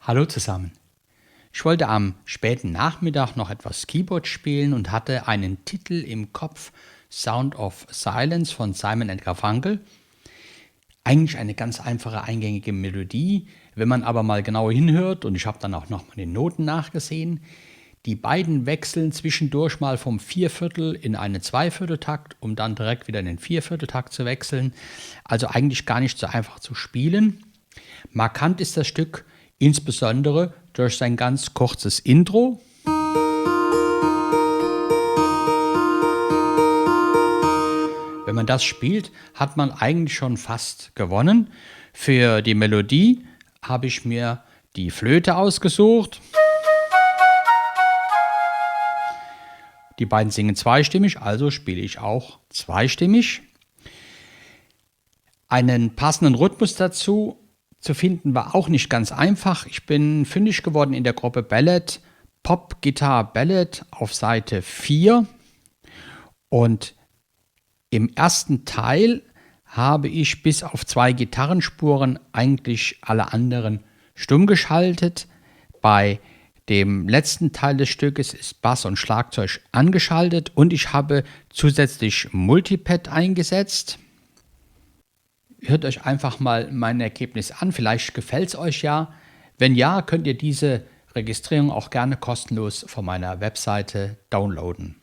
Hallo zusammen. Ich wollte am späten Nachmittag noch etwas Keyboard spielen und hatte einen Titel im Kopf, Sound of Silence von Simon and Garfunkel. Eigentlich eine ganz einfache, eingängige Melodie. Wenn man aber mal genauer hinhört, und ich habe dann auch nochmal die Noten nachgesehen, die beiden wechseln zwischendurch mal vom Vierviertel in einen Zweivierteltakt, um dann direkt wieder in den Viervierteltakt zu wechseln. Also eigentlich gar nicht so einfach zu spielen. Markant ist das Stück insbesondere durch sein ganz kurzes Intro. Wenn man das spielt, hat man eigentlich schon fast gewonnen. Für die Melodie habe ich mir die Flöte ausgesucht. Die beiden singen zweistimmig, also spiele ich auch zweistimmig. Einen passenden Rhythmus dazu zu finden war auch nicht ganz einfach. Ich bin fündig geworden in der Gruppe Ballad, Pop Guitar Ballad auf Seite 4. Und im ersten Teil habe ich bis auf 2 Gitarrenspuren eigentlich alle anderen stumm geschaltet. Bei dem letzten Teil des Stückes ist Bass und Schlagzeug angeschaltet und ich habe zusätzlich Multipad eingesetzt. Hört euch einfach mal mein Ergebnis an, vielleicht gefällt es euch ja. Wenn ja, könnt ihr diese Registrierung auch gerne kostenlos von meiner Webseite downloaden.